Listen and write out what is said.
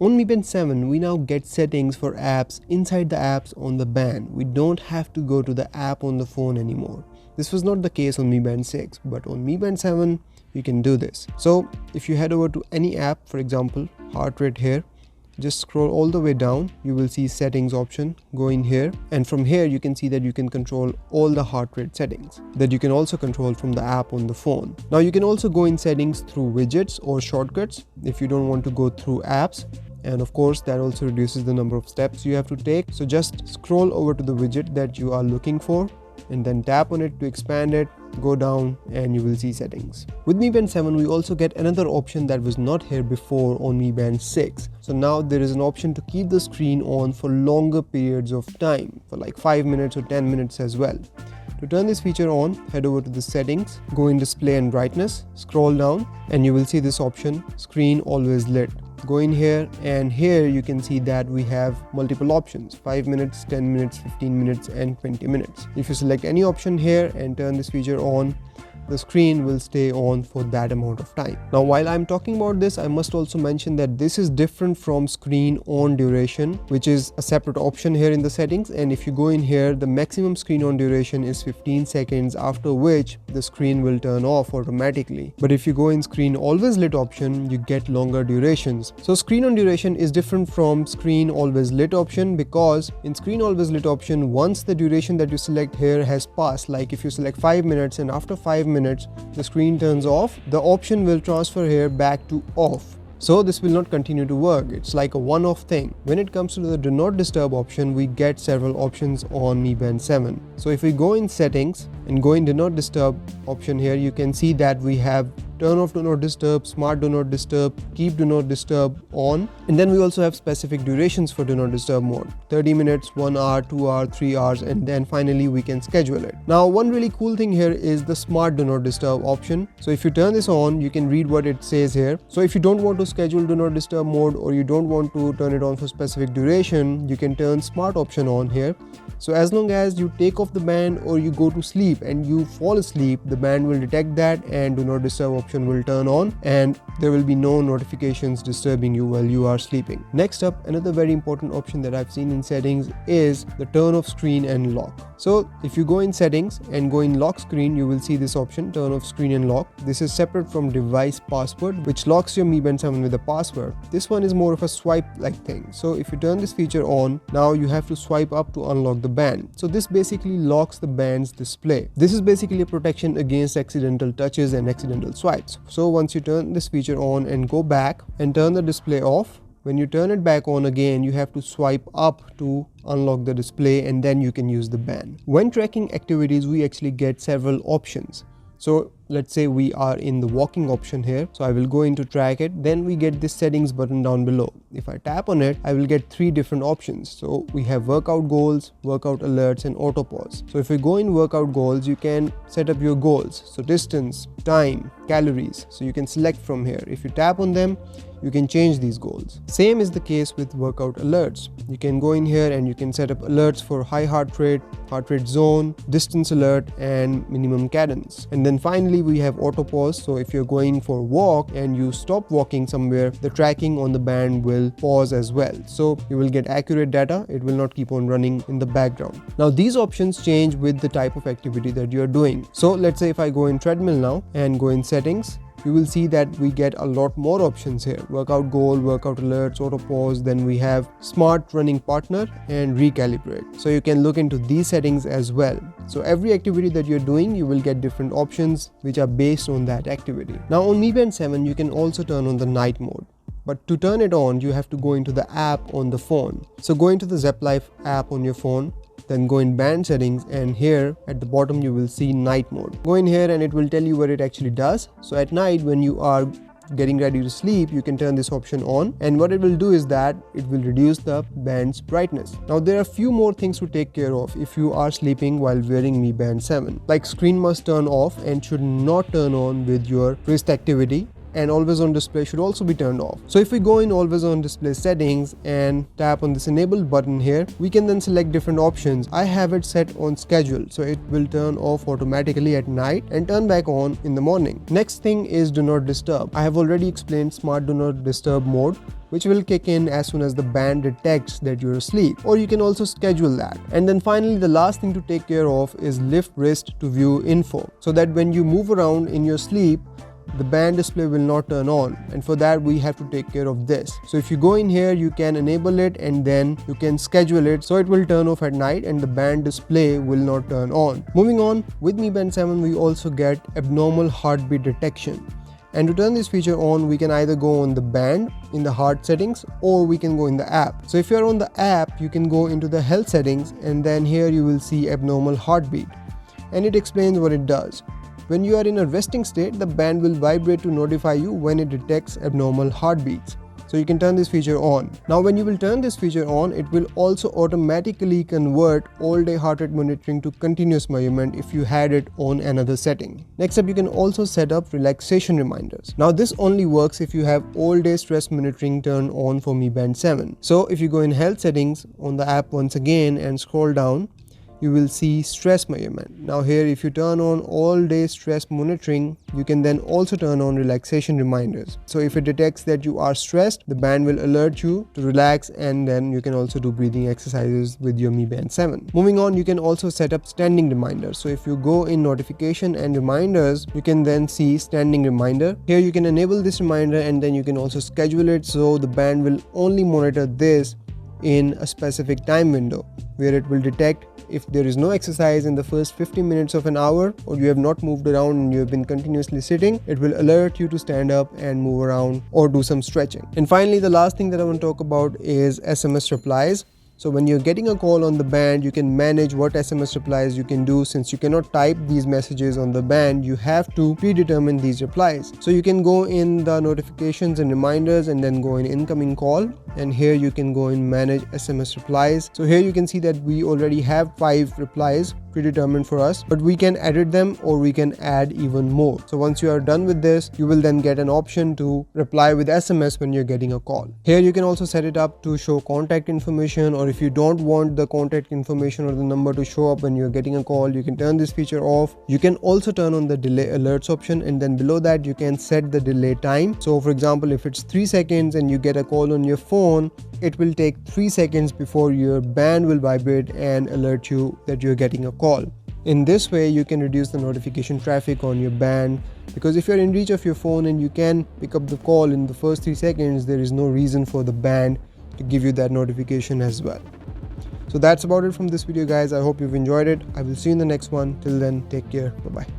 On Mi Band 7, we now get settings for apps inside the apps on the band. We don't have to go to the app on the phone anymore. This was not the case on Mi Band 6, but on Mi Band 7, you can do this. So if you head over to any app, for example, heart rate here, just scroll all the way down, you will see settings option, go in here, and from here you can see that you can control all the heart rate settings that you can also control from the app on the phone. Now you can also go in settings through widgets or shortcuts if you don't want to go through apps. And of course that also reduces the number of steps you have to take. So just scroll over to the widget that you are looking for and then tap on it to expand it, go down, and you will see settings. With Mi Band 7, we also get another option that was not here before on Mi Band 6. So now there is an option to keep the screen on for longer periods of time, for like 5 minutes or 10 minutes as well. To turn this feature on, head over to the settings, go in display and brightness, scroll down, and you will see this option, screen always lit. Go in here, and here you can see that we have multiple options: 5 minutes, 10 minutes, 15 minutes, and 20 minutes. If you select any option here and turn this feature on, the screen will stay on for that amount of time. Now while I'm talking about this, I must also mention that this is different from screen on duration, which is a separate option here in the settings. And if you go in here, the maximum screen on duration is 15 seconds, after which the screen will turn off automatically. But if you go in screen always lit option, you get longer durations. So screen on duration is different from screen always lit option, because in screen always lit option, once the duration that you select here has passed, like if you select 5 minutes and after 5 minutes the screen turns off, the option will transfer here back to off. So this will not continue to work. It's like a one-off thing. When it comes to the do not disturb option, we get several options on Mi Band 7. So if we go in settings and go in do not disturb option here, you can see that we have turn off do not disturb, smart do not disturb, keep do not disturb on, and then we also have specific durations for do not disturb mode: 30 minutes, 1 hour, 2 hours, 3 hours, and then finally we can schedule it. Now one really cool thing here is the smart do not disturb option. So if you turn this on, you can read what it says here. So if you don't want to schedule do not disturb mode, or you don't want to turn it on for specific duration, you can turn smart option on here. So as long as you take off the band or you go to sleep and you fall asleep, the band will detect that and do not disturb option will turn on, and there will be no notifications disturbing you while you are sleeping. Next up, another very important option that I've seen in settings is the turn off screen and lock. So if you go in settings and go in lock screen, you will see this option, turn off screen and lock. This is separate from device password, which locks your Mi Band 7 with a password. This one is more of a swipe like thing. So if you turn this feature on, now you have to swipe up to unlock the band. So this basically locks the band's display. This is basically a protection against accidental touches and accidental swipes. So once you turn this feature on and go back and turn the display off, when you turn it back on again, you have to swipe up to unlock the display, and then you can use the band. When tracking activities, we actually get several options. So let's say we are in the walking option here. So I will go into track it. Then we get this settings button down below. If I tap on it, I will get 3 different options. So we have workout goals, workout alerts, and auto pause. So if we go in workout goals, you can set up your goals. So distance, time, calories. So you can select from here. If you tap on them, you can change these goals. Same is the case with workout alerts. You can go in here and you can set up alerts for high heart rate zone, distance alert, and minimum cadence. And then finally we have auto pause. So if you're going for a walk and you stop walking somewhere, the tracking on the band will pause as well. So you will get accurate data. It will not keep on running in the background. Now these options change with the type of activity that you're doing. So let's say if I go in treadmill now and go in settings, you will see that we get a lot more options here: workout goal, workout alerts, auto pause. Then we have smart running partner and recalibrate. So you can look into these settings as well. So every activity that you're doing, you will get different options which are based on that activity. Now on Mi Band 7, you can also turn on the night mode. But to turn it on, you have to go into the app on the phone. So go into the Zepp Life app on your phone, then go in band settings, and here at the bottom you will see night mode. Go in here and it will tell you what it actually does. So at night when you are getting ready to sleep, you can turn this option on, and what it will do is that it will reduce the band's brightness. Now there are a few more things to take care of if you are sleeping while wearing Mi Band 7. Like screen must turn off and should not turn on with your wrist activity, and always on display should also be turned off. So if we go in always on display settings and tap on this enable button here, we can then select different options. I have it set on schedule, so it will turn off automatically at night and turn back on in the morning. Next thing is do not disturb. I have already explained smart do not disturb mode. which will kick in as soon as the band detects that you're asleep, or you can also schedule that. And then finally, the last thing to take care of is lift wrist to view info, so that when you move around in your sleep, the band display will not turn on, and for that we have to take care of this. So if you go in here, you can enable it and then you can schedule it so it will turn off at night and the band display will not turn on. Moving on, with Mi Band 7 we also get abnormal heartbeat detection. And to turn this feature on, we can either go on the band in the heart settings, or we can go in the app. So if you're on the app, you can go into the health settings, and then here you will see abnormal heartbeat, and it explains what it does. When you are in a resting state, the band will vibrate to notify you when it detects abnormal heartbeats. So you can turn this feature on. Now when you will turn this feature on, it will also automatically convert all day heart rate monitoring to continuous measurement if you had it on another setting. Next up, you can also set up relaxation reminders. Now this only works if you have all day stress monitoring turned on for Mi Band 7. So if you go in health settings on the app once again and scroll down, you will see stress measurement. Now here, if you turn on all day stress monitoring, you can then also turn on relaxation reminders. So if it detects that you are stressed, the band will alert you to relax, and then you can also do breathing exercises with your Mi Band 7. Moving on, you can also set up standing reminders. So if you go in notification and reminders, you can then see standing reminder. Here you can enable this reminder, and then you can also schedule it so the band will only monitor this in a specific time window, where it will detect if there is no exercise in the first 50 minutes of an hour, or you have not moved around and you have been continuously sitting, it will alert you to stand up and move around or do some stretching. And finally, the last thing that I want to talk about is SMS replies. So when you're getting a call on the band, you can manage what SMS replies you can do. Since you cannot type these messages on the band, you have to predetermine these replies. So you can go in the notifications and reminders and then go in incoming call, and here you can go in manage SMS replies. So here you can see that we already have 5 replies predetermined for us, but we can edit them or we can add even more. So once you are done with this, you will then get an option to reply with SMS when you're getting a call. Here you can also set it up to show contact information, or if you don't want the contact information or the number to show up when you're getting a call, you can turn this feature off. You can also turn on the delay alerts option, and then below that you can set the delay time. So for example, if it's 3 seconds and you get a call on your phone, it will take 3 seconds before your band will vibrate and alert you that you're getting a call. In this way, you can reduce the notification traffic on your band, because if you're in reach of your phone and you can pick up the call in the first 3 seconds, there is no reason for the band to give you that notification as well. So that's about it from this video, guys. I hope you've enjoyed it. I will see you in the next one. Till then, take care. Bye bye.